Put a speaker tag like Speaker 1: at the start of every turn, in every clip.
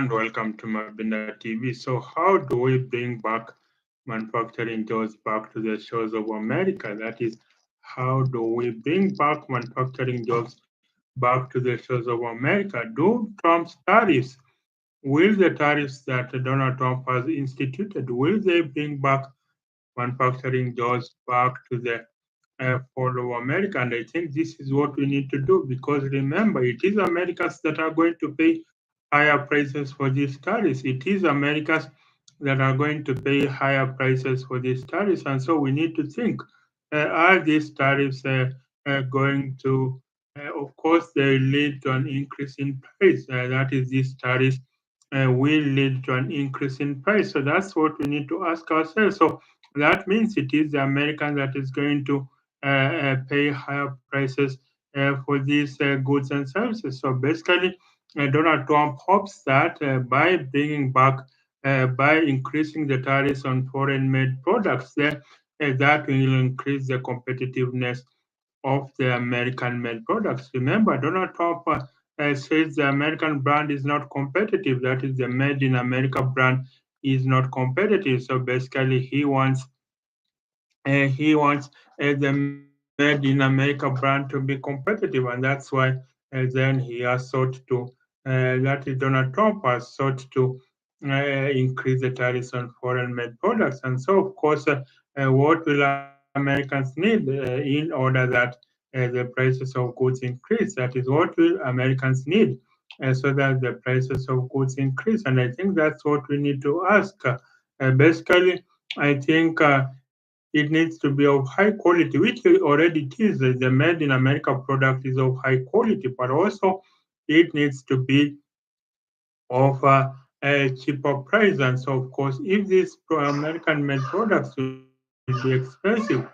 Speaker 1: and welcome to Mabinda TV. So, how do we bring back manufacturing jobs back to the shores of America? That is, how do we bring back manufacturing jobs back to the shores of America? Do Trump's tariffs, will the tariffs that Donald Trump has instituted, will they bring back manufacturing jobs back to the for America? And I think this is what we need to do because remember, it is Americans that are going to pay higher prices for these tariffs. It is Americans that are going to pay higher prices for these tariffs. And so we need to think, are these tariffs going to, of course, they lead to an increase in price. That is, these tariffs will lead to an increase in price. So that's what we need to ask ourselves. So that means it is the American that is going to pay higher prices for these goods and services. So basically, Donald Trump hopes that by increasing the tariffs on foreign-made products, that will increase the competitiveness of the American-made products. Remember, Donald Trump says the American brand is not competitive. That is, the Made in America brand is not competitive. So basically, he wants the Made in America brand to be competitive, and that's why then he has sought to, that is Donald Trump has sought to increase the tariffs on foreign-made products. And so, of course, what will Americans need in order that the prices of goods increase? That is, what will Americans need so that the prices of goods increase? And I think that's what we need to ask. Basically, I think it needs to be of high quality, which it already is. The Made in America product is of high quality, but also it needs to be of a cheaper price. And so, of course, if these American-made products will be expensive,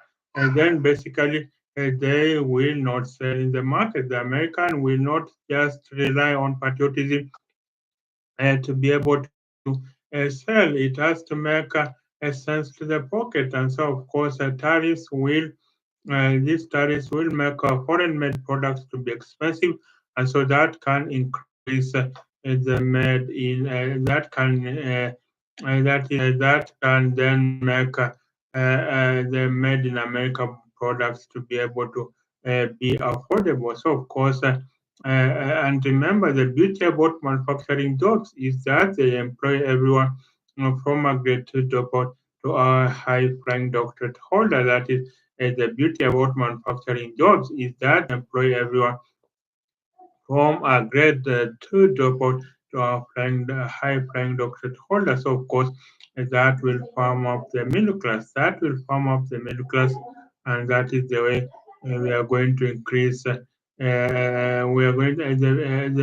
Speaker 1: then basically they will not sell in the market. The American will not just rely on patriotism to be able to sell. It has to make a sense to the pocket. And so, of course, these tariffs will make foreign-made products to be expensive, and so that can increase the made in that can then make the made in America products to be able to be affordable. So, of course, and remember, the beauty about manufacturing jobs is that they employ everyone from a grade 2 dropout to a high flying doctorate holder. That is, the beauty about manufacturing jobs is that they employ everyone from a grade 2 dropout to a high flying doctorate holder. So, of course, that will form up the middle class. That will form up the middle class, and that is the way we are going to increase. The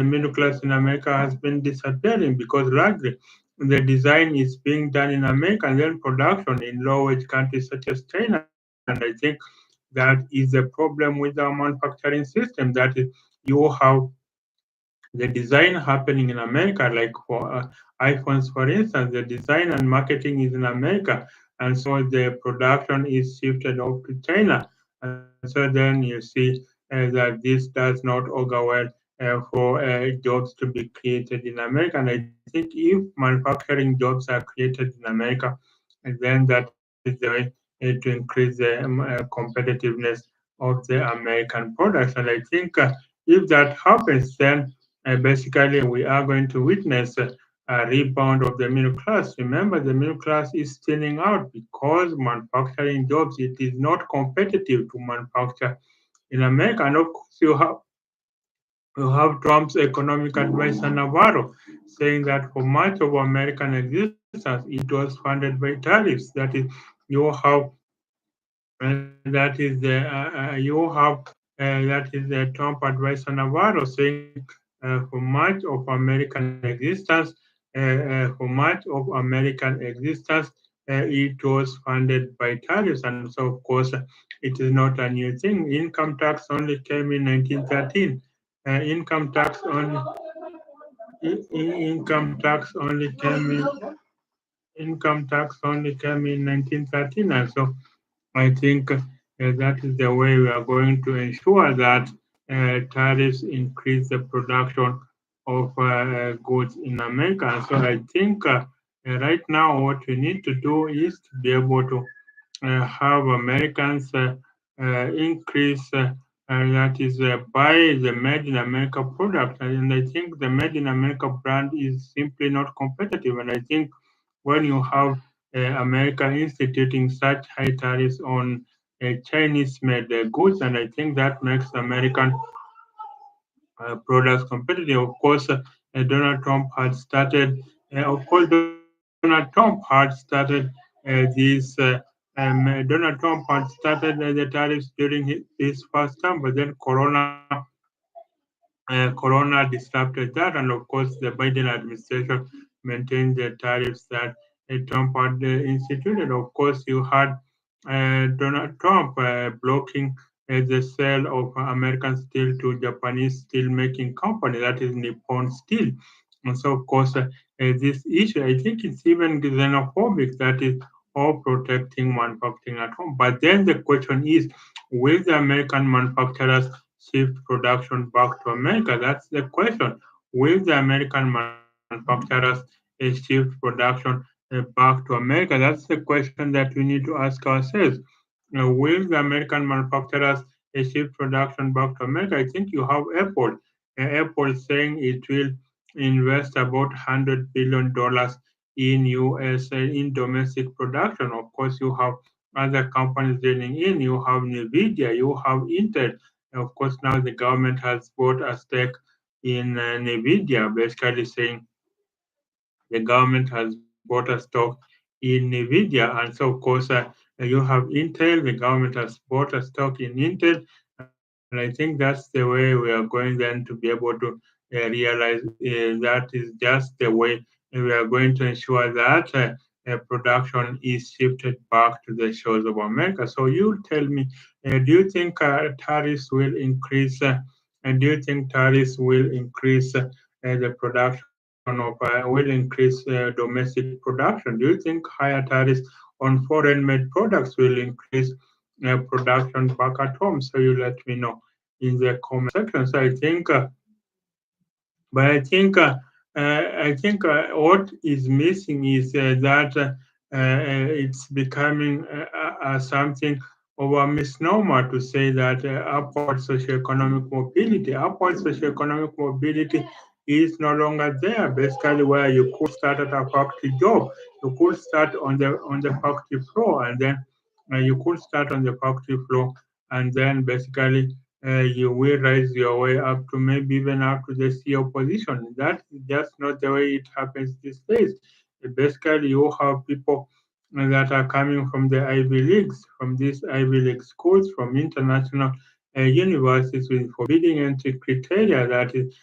Speaker 1: middle class in America has been disappearing because largely the design is being done in America and then production in low wage countries such as China. And I think that is the problem with our manufacturing system. That is, you have the design happening in America, like for iPhones, for instance, the design and marketing is in America, and so the production is shifted off to China. And so then you see that this does not augur well for jobs to be created in America. And I think if manufacturing jobs are created in America, then that is the way to increase the competitiveness of the American products. And I think if that happens, then basically we are going to witness a rebound of the middle class. Remember, the middle class is thinning out because manufacturing jobs, it is not competitive to manufacture in America. And of course, you have Trump's economic advisor Navarro saying that for much of American existence, it was funded by tariffs. That is, you have that is the Trump advisor Navarro saying for much of American existence, it was funded by tariffs, and so of course it is not a new thing. Income tax only came in 1913. Income tax only income tax only came in income tax only came in 1913, and so I think that is the way we are going to ensure that tariffs increase the production of goods in America. And so I think right now what we need to do is to be able to have Americans increase that is buy the made in America product. And I think the made in America brand is simply not competitive. And I think when you have America instituting such high tariffs on Chinese made goods, and I think that makes American products competitive. Of course, Donald Trump had started. Donald Trump had started Donald Trump had started the tariffs during his first term, but then Corona disrupted that, and of course, the Biden administration maintained the tariffs that Trump had instituted. Of course, you had Donald Trump blocking the sale of American steel to Japanese steel making company, that is Nippon Steel. And so, of course, this issue, I think it's even xenophobic, that is all protecting manufacturing at home. But then the question is, will the American manufacturers shift production back to America? That's the question. Will the American manufacturers shift production back to America? That's the question that we need to ask ourselves. Will the American manufacturers shift production back to America? I think you have Apple. Apple saying it will invest about $100 billion in US in domestic production. Of course, you have other companies joining in. You have Nvidia, you have Intel. Of course, now the government has bought a stake in Nvidia, basically saying the government has bought a stock in Nvidia, and so of course you have Intel. The government has bought a stock in Intel, and I think that's the way we are going then to be able to realize that is just the way we are going to ensure that production is shifted back to the shores of America. So you tell me, do you think tariffs will increase? And do you think tariffs will increase the production of will increase domestic production? Do you think higher tariffs on foreign-made products will increase production back at home? So you let me know in the comment section. So I think what is missing is that it's becoming something of a misnomer to say that upward socioeconomic mobility, is no longer there. Basically, where you could start at a factory job, you could start on the factory floor, and then you could start on the factory floor, and then basically you will rise your way up to maybe even up to the CEO position. That's just not the way it happens these days. Basically, you have people that are coming from the Ivy Leagues, from these Ivy League schools, from international universities with forbidding entry criteria. That is,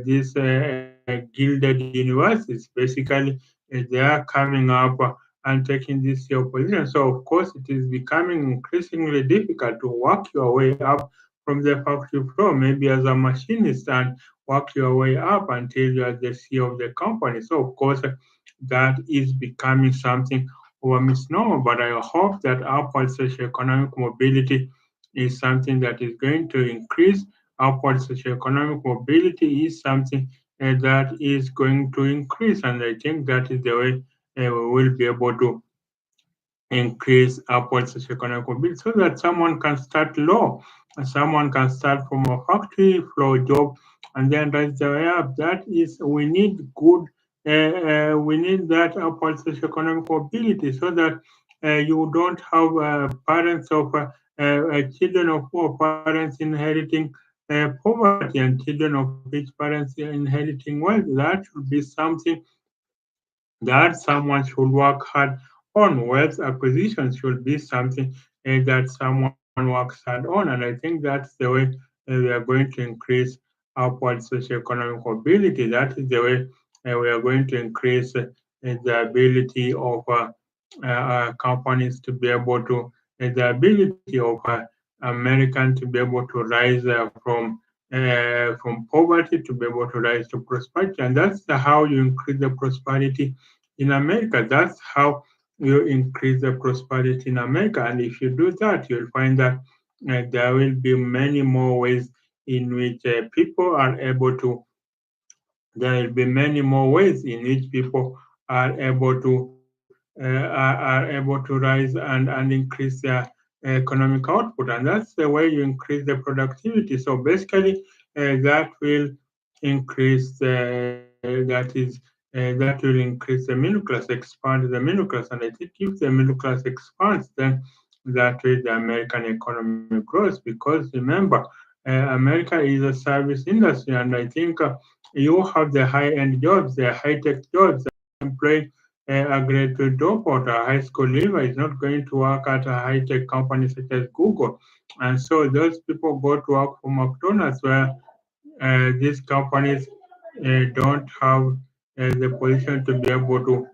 Speaker 1: these gilded universities. Basically, they are coming up and taking this your position. So, of course, it is becoming increasingly difficult to work your way up from the factory floor, maybe as a machinist, and work your way up until you are the CEO of the company. So, of course, that is becoming something of a misnomer. But I hope that upward socioeconomic mobility is something that is going to increase. Upward socioeconomic mobility is something that is going to increase, and I think that is the way we will be able to increase upward socioeconomic mobility so that someone can start low, and someone can start from a factory floor job and then rise their way up. That is, we need we need that upward socioeconomic mobility so that you don't have parents of children of poor parents inheriting poverty and children of rich parents inheriting wealth. That should be something that someone should work hard on. Wealth acquisition should be something that someone works hard on. And I think that's the way we are going to increase upward socioeconomic mobility. That is the way we are going to increase the ability of companies to be able to, the ability of American to be able to rise from poverty to be able to rise to prosperity. And that's how you increase the prosperity in America. That's how you increase the prosperity in America. And if you do that, you'll find that there will be many more ways in which people are able to there will be many more ways in which people are able to are able to rise and increase their economic output, and that's the way you increase the productivity. So basically, that will increase that will increase the middle class, expand the middle class, and I think if the middle class expands, then that way the American economy grows. Because remember, America is a service industry, and I think you have the high-end jobs, the high-tech jobs that employ a graduate dropout, a high school leaver is not going to work at a high-tech company such as Google. And so those people go to work for McDonald's where these companies don't have the position to be able to,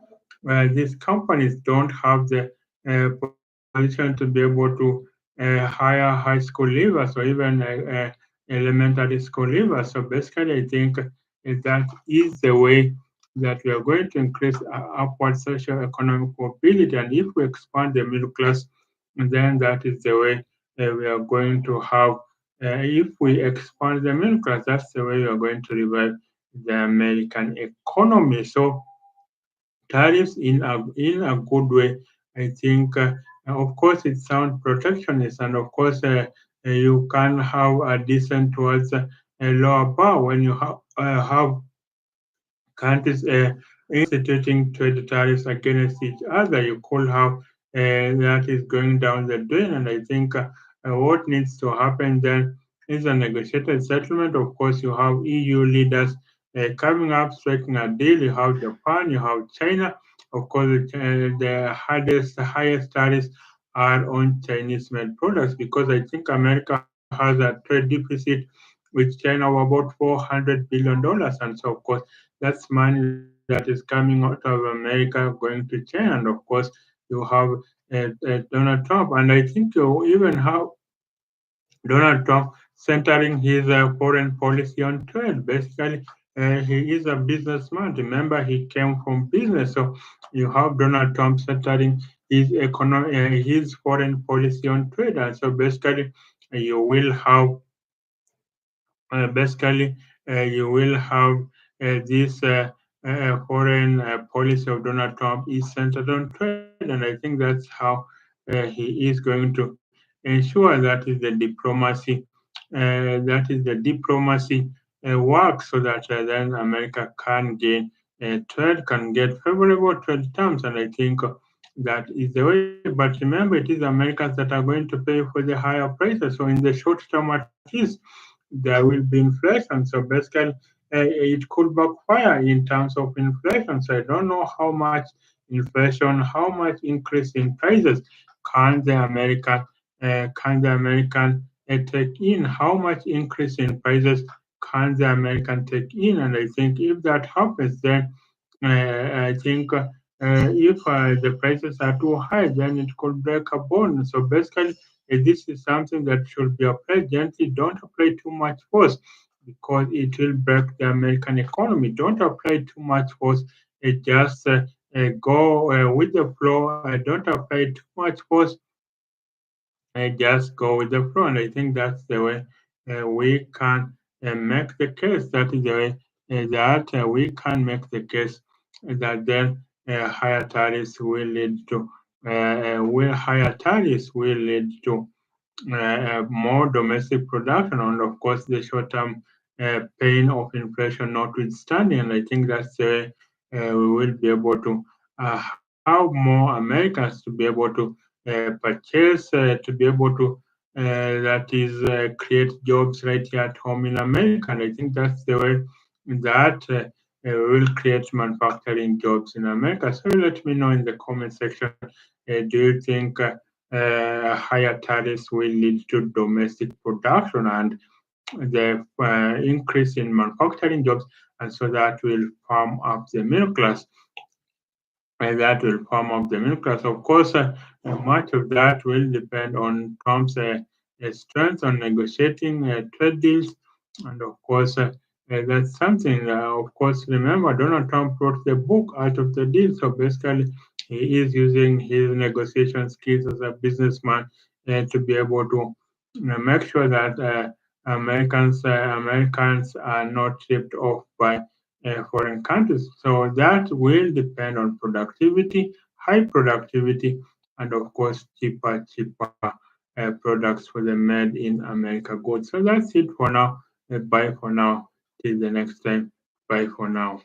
Speaker 1: these companies don't have the position to be able to hire high school leavers or even elementary school leavers. So basically, I think that is the way that we are going to increase upward socio-economic mobility. And if we expand the middle class, then that is the way we are going to have if we expand the middle class, that's the way we are going to revive the American economy. So tariffs in a good way, I think. Of course, it sounds protectionist, and of course, you can have a decent towards a lower bar when you have countries instituting trade tariffs against each other. You could have that is going down the drain, and I think what needs to happen then is a negotiated settlement. Of course, you have EU leaders coming up, striking a deal. You have Japan, you have China. Of course, the highest tariffs are on Chinese-made products because I think America has a trade deficit with China of about $400 billion, and so of course that's money that is coming out of America going to China. And of course, you have Donald Trump. And I think you even have Donald Trump centering his foreign policy on trade. Basically, he is a businessman. Remember, he came from business. So you have Donald Trump centering his foreign policy on trade. And so basically, you will have basically you will have this foreign policy of Donald Trump is centered on trade, and I think that's how he is going to ensure that is the diplomacy work so that then America can gain trade, can get favorable trade terms, and I think that is the way. But remember, it is Americans that are going to pay for the higher prices. So in the short term, at least, there will be inflation. So basically, it could backfire in terms of inflation. So I don't know how much inflation, how much increase in prices can the American take in? How much increase in prices can the American take in? And I think if that happens, then I think if the prices are too high, then it could break a bone. So basically, this is something that should be applied gently. Don't apply too much force because it will break the American economy. Don't apply too much force. Just go with the flow. Don't apply too much force. Just go with the flow. And I think that's the way we can make the case. That is the way that we can make the case that then higher tariffs will lead to higher tariffs will lead to more domestic production, and of course the short-term pain of inflation notwithstanding. And I think that's the way we will be able to have more Americans to be able to purchase, to be able to that is create jobs right here at home in America. And I think that's the way that will create manufacturing jobs in America. So let me know in the comment section. Do you think higher tariffs will lead to domestic production and the increase in manufacturing jobs, and so that will farm up the middle class? And that will form up the middle class. Of course, much of that will depend on Trump's strength on negotiating trade deals. And of course, that's something, of course, remember, Donald Trump wrote the book out of the deal. So basically, he is using his negotiation skills as a businessman to be able to make sure that Americans are not ripped off by foreign countries. So that will depend on productivity, high productivity, and of course cheaper products for the made in America goods. So that's it for now. Bye for now. Till the next time. Bye for now.